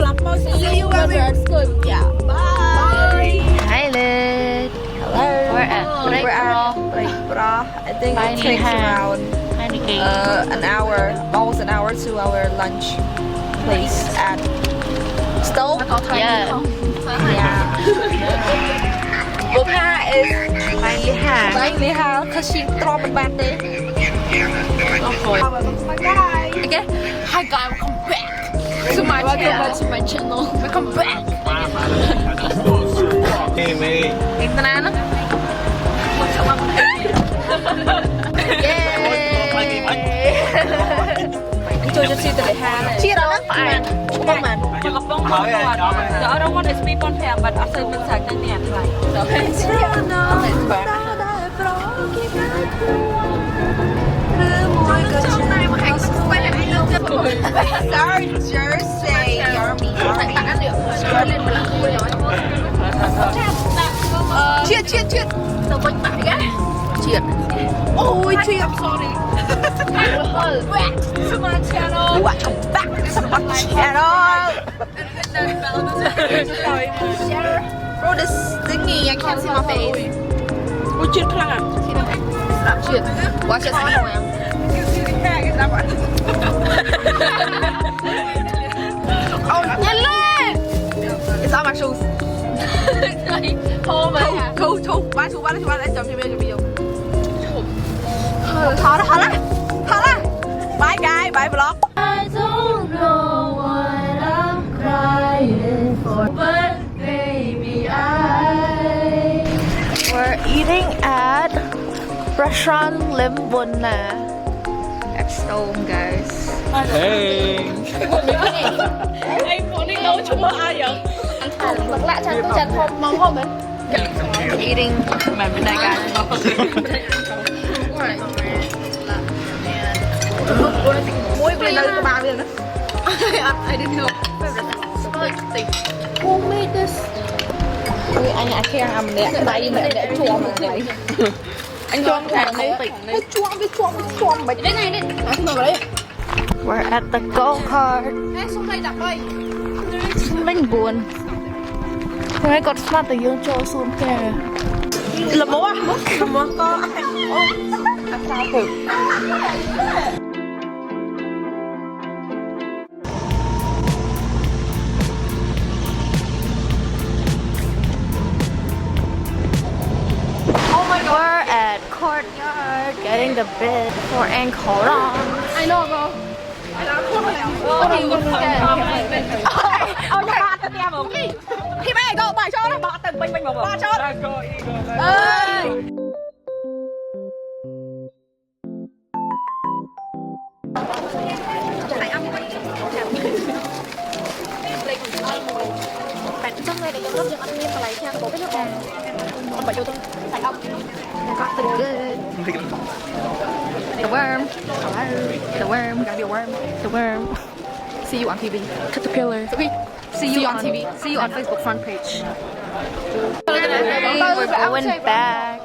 See you when we're at school. Yeah. Bye. Hi, Lid. Hello. We're at Grapefruit. I think it takes around an hour, almost an hour to our lunch place at Stowe. Yeah. Boba is finally how because she throw it back there. Okay. Hi guys, welcome back to my channel. Welcome back. Hey, mate. Cho cho xin từ để ha này. Chia đó phải. Không mà. Cho gặp bông bông. The other one is beef on ham, but after mình sang cái nẹp lại. Sorry, Jersey. Chuyện. Tao bánh bãi cái. Chuyện. Ôi chuyện. I'm sorry. To my channel. Welcome back to my channel. Bro, this thingy, I can't see my face. Ôi chuyện khăn à? Chuyện. Watch it. Oh, nhanh lên! It's on my shoes. Thô mà. Thu. Ba anh chồng cho bây giờ. Thở ra. Bye guys, bye vlog. I don't know what I'm crying for, but baby We're eating at restaurant Limbuna at Stowe, guys. Hey. Em muốn đi đâu chung ai vậy? Bật lại cho tôi chặt hôm mong hôm ấy. Eating my midnight Muối bên đây có 3 viên nữa. I didn't know. Who made this? Anh can't làm để mẹ chuông này. Anh chuông thằng này. Chuông bạch. Đây này. Anh vào đấy. We're at the go-kart. Ê, xuống đây đặt ơi. Mình buồn. Hôm còn phát từ dương cho xuống kìa. Là mố à? Là mố có. Làm sao thử. We're at courtyard getting the bid for ankle on. I know, bro. Khi bé go bài cho nó bỏ từng bình một ba cho ơi bạn trong này để giống lớp ăn miên và lấy theo bố biết lớp nào còn phải cho tôi sạch không got the good the worm gotta be a worm the worm see you on TV caterpillar okay see you on TV see you on Facebook front page We're going back.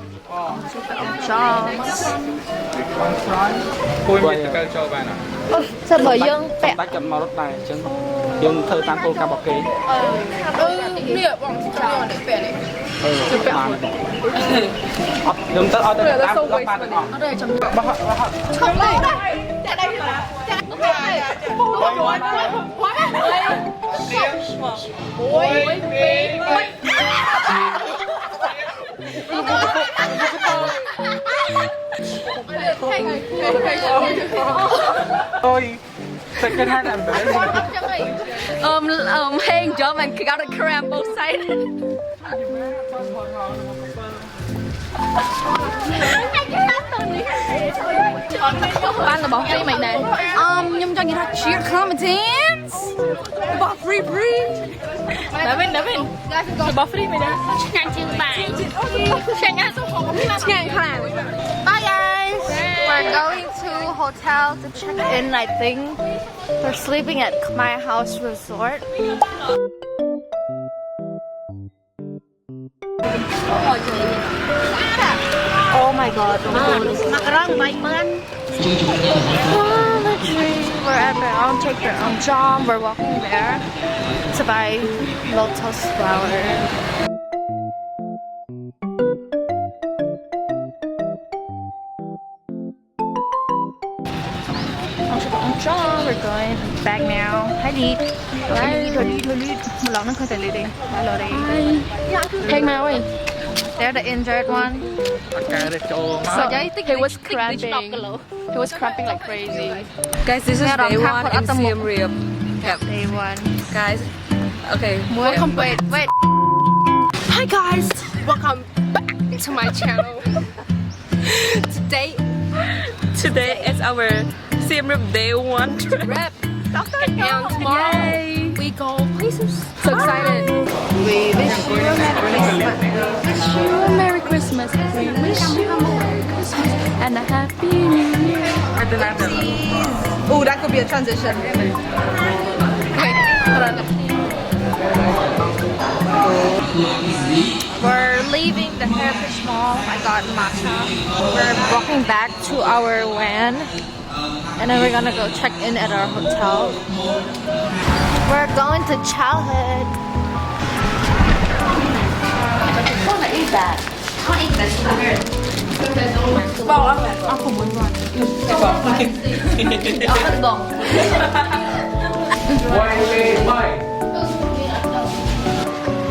Jones. Cui miệt từ cây cho bạn à? Sao bởi dương tẹt? Tách chậm màu đất này chứ. Dương thơ tăng cô ca bọc kê. Nè, bọn chị cho để bẻ này. Dương tớ ở đây là tám ba được không? Ở đây chấm. Không đây. Tại đây là. Ôi, second hand làm đấy. Hey, German, got a cramp both sides. Ban là bỏ free mày nè. Nhưng cho người ta cheer come and dance. Bỏ free. Đợi mình. Bỏ free mày nè. Nhanh chừng bài. Bye guys. We're going to hotel to check in, I think. We're sleeping at my house resort. Oh my god. Mặt răng bánh mơn. country where everyone take their own job. We're walking there to buy lotus flower. We're going back now. Hi, Lead. They're the injured one. So he was cramping. He was cramping like crazy. Guys, this is day one in Siem Reap. Yep. Day one. Guys, okay. Wait. Hi guys, welcome back to my channel. Today is our Siem Reap day one trip. And tomorrow we go places. So excited. We wish you a Merry Christmas. We wish you a Merry Christmas and a Happy New Year. Oh, that could be a transition. We're leaving the Heritage Mall. I got matcha. We're walking back to our van. And then we're gonna go check in at our hotel. We're going to childhood. I want to eat that. I want to eat this.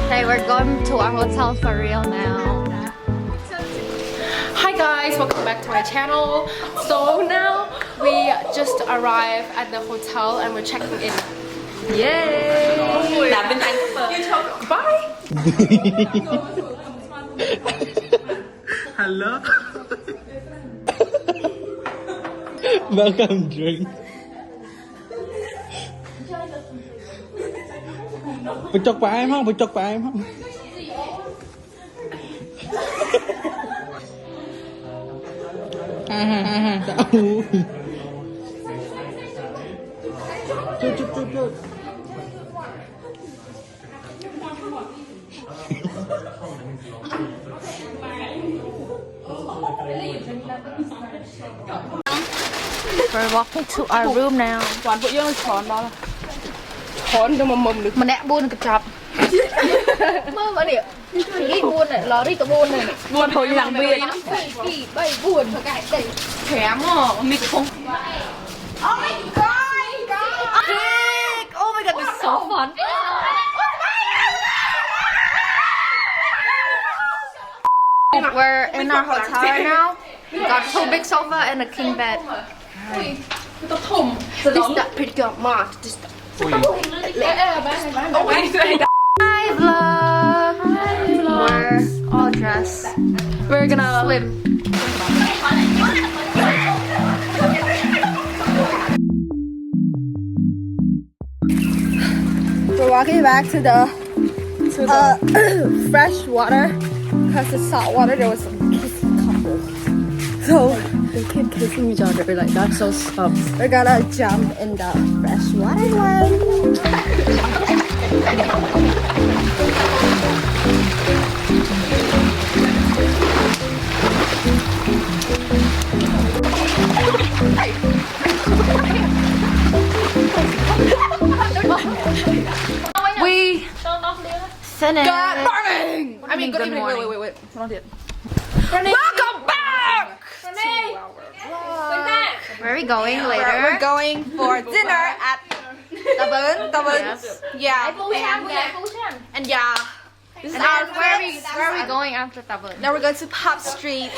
Okay, we're going to our hotel for real now. Hi guys, welcome back to my channel. So now we just arrived at the hotel and we're checking in. Yay! Bye! Hello. Welcome drink. Phải chọc vào em không? Phải chọc vào em không? Chút. We're walking to our room now. Toàn bộ dương tròn đó là tròn cho mà mầm được. Mà nè buôn cái chập. Mơ mà nè. Cái buôn này, lò đi cái buôn này. Buồn thôi làm việc. Kỳ bay buồn thôi cái đây. Khém à, mình không. Oh my god! Pancake! Oh my god, this is so fun. We're in our hotel right now. We got two big sofa and a king bed. So this is that pretty girl Mark. This Hi vlog! We're all dressed. we're gonna swim. We're walking back to the fresh water because the salt water there was some kissing couple. So they keep kissing each other like that's so stop. We're gonna jump in the fresh water one. We finished. Good morning! I mean, good evening. Wait. We're not yet. Welcome back! Where are we going later? We're going for dinner at Tabun. Yes. Yeah. And yeah. This is our Where are we going after Tabun? Now we're going to Pop Street.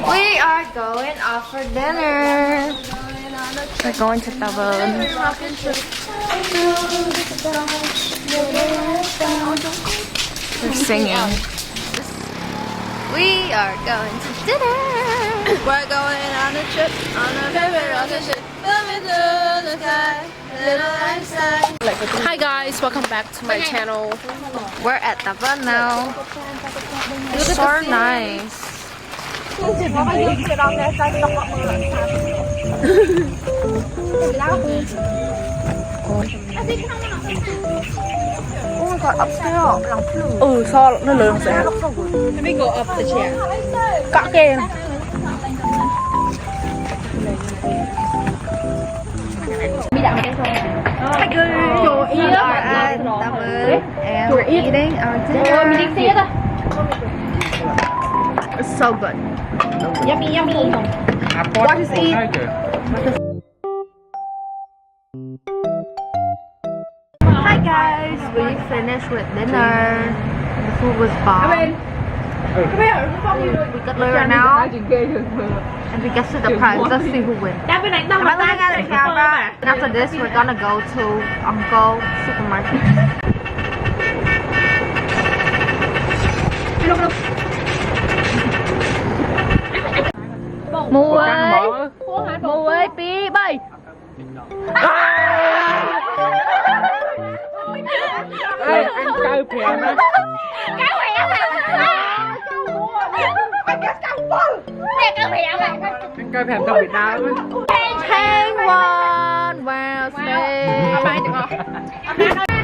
We are going out for dinner. We're going to Tabun. We're singing. We are going to dinner. We're going on a trip, on a favorite rocket ship. Moving through the sky, little lifestyle. Hi guys, welcome back to my channel. We're at Tabun now. It's so nice. Oh my god, upstairs. So nó lượn sẽ. Let me go up the chair. Cọ kê. Hi guys, we are at Oneul and we're eating our dinner. It's so good. Yummy, yummy. Watch us eat. Hi guys, we finished with dinner. The food was bomb. We got later now, and we guess the prize. Let's see who wins. After this, we're gonna go to Uncle supermarket. Muối pi bay. Ăn cay phèn á. Ăn cay phèn từ Việt Nam á.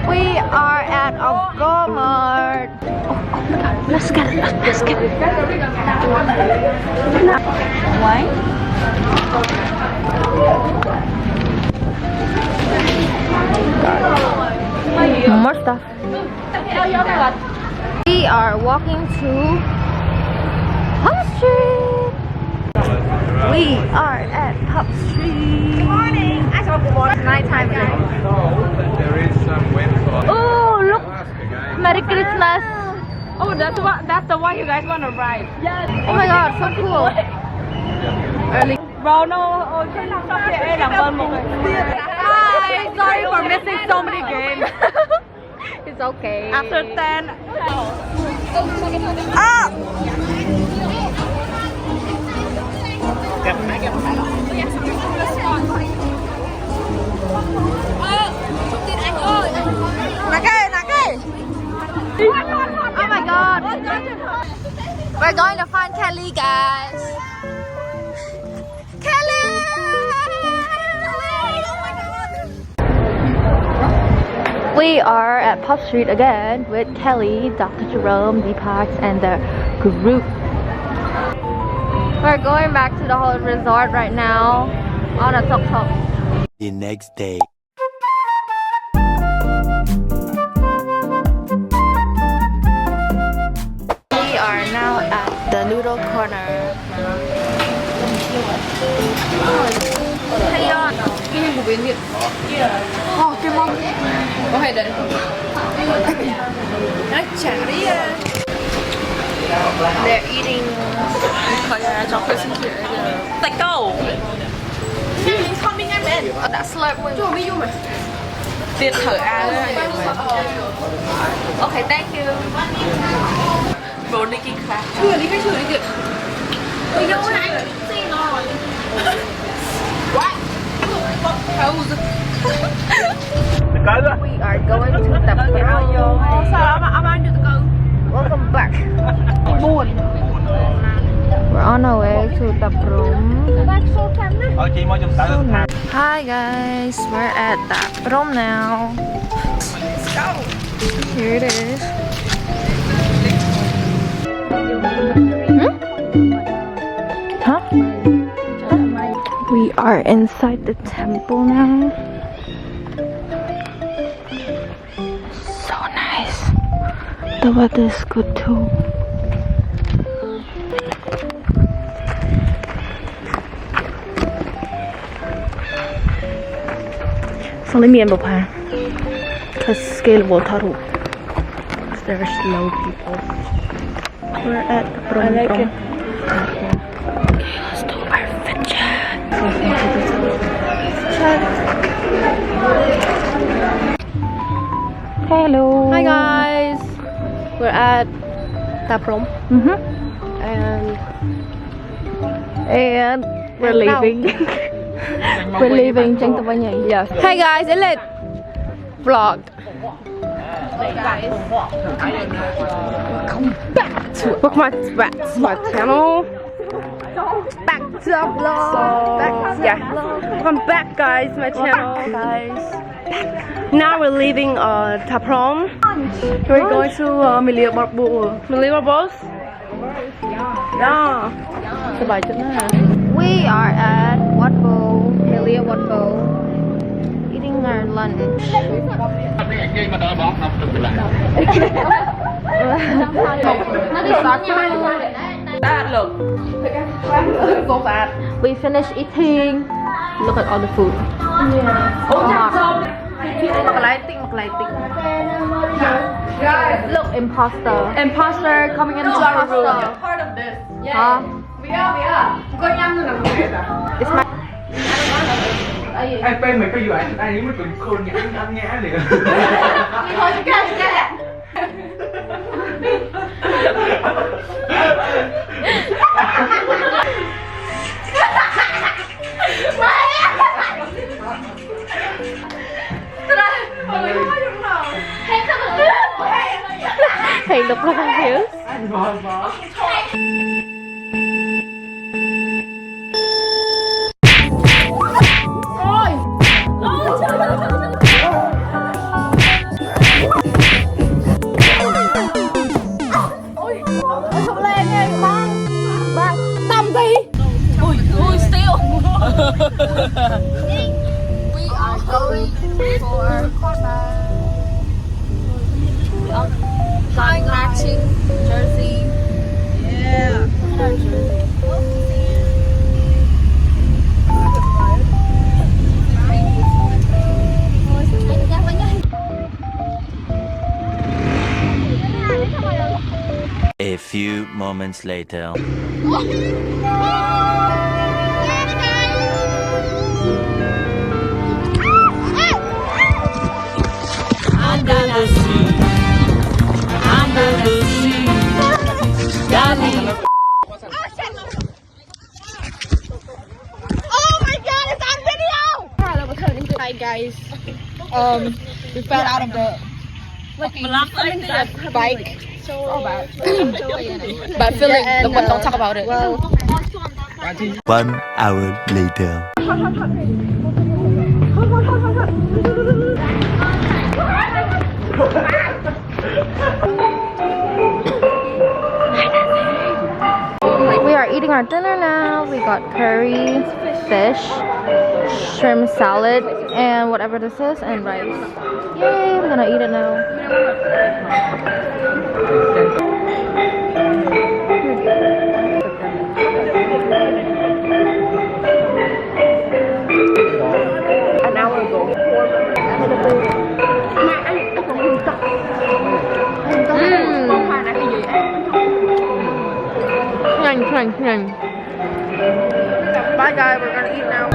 We are at Walmart. Let's get it. Let's get it. Why? More stuff. We are walking to Pop Street. We are at Pop Street. Good morning. It's nighttime today. There is some wind. Oh, look! Merry Christmas. Oh, that's the one you guys want to ride. Yes. Oh my god, so cool. Early. Bro, no. Hi, sorry for missing so many games. It's okay. After 10. Ah! Oh my god. We're going to find Kelly, guys. Kelly! We are at Pop Street again with Kelly, Dr. Jerome, Deepak, and the group. We're going back to the whole resort right now on a tuk-tuk. The next day. We are now at the noodle corner. They're eating that's like okay, thank you. We are going to the welcome back. We're on our way to the room. Hi guys, we're at the room now. Let's go. Here it is. Huh? We are inside the temple now. So nice. The weather is good too. Because scalable taru. There are slow people. We're at Prom. Okay, let's do our fit check. Hello. Hi guys. We're at Taprom. And we're leaving. We're leaving. Yes. Hey guys, let's vlog. Welcome back to my channel. Back to the vlog. Welcome back, guys, to my channel. Now we're leaving Taprom. We're going to Malibu. Yeah. We are at Oneul, Milia Oneul. eating our lunch. We finished eating. Look at all the food. Look, imposter. Imposter coming into our room. Part of this. Huh? It's my. Ai mày có vụ ai ai mới từng khôn nhã ăn nhã liền. Hey, look confused. We are going for quadbike. Flying matching jersey. Yeah. A few moments later. Under the sea, under the sea, darling. Oh my god, it's on video! Hi guys. We fell out of the bike. But feeling, don't talk about it. 1 hour later. We are eating our dinner now. We got curry, fish, shrimp salad, and whatever this is, and rice. Yay, I'm gonna eat it now. An hour ago. Bye guys, we're gonna eat now.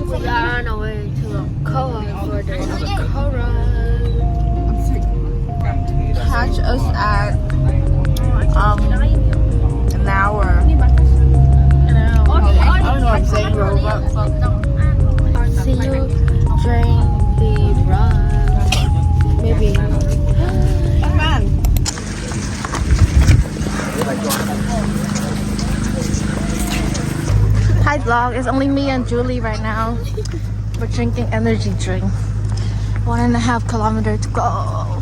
We are on our way to the car for the Cora. Catch us at an hour. I don't know what I'm saying, bro, but See you during the run. Maybe. Hi vlog, it's only me and Julie right now. We're drinking energy drink. 1.5 kilometers to go.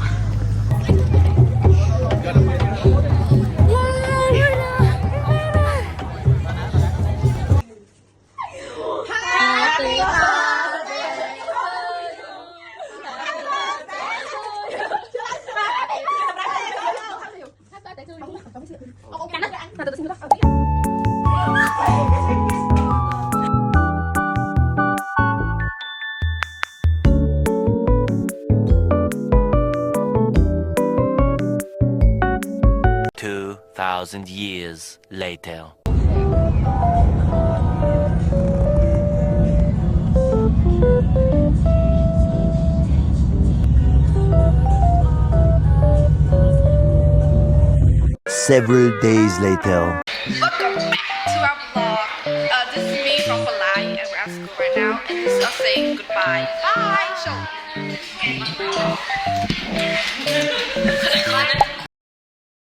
Thousand years later. Several days later. welcome back to our vlog. This is me from Hawaii and we're at school. right now, and he's saying goodbye. Bye. So.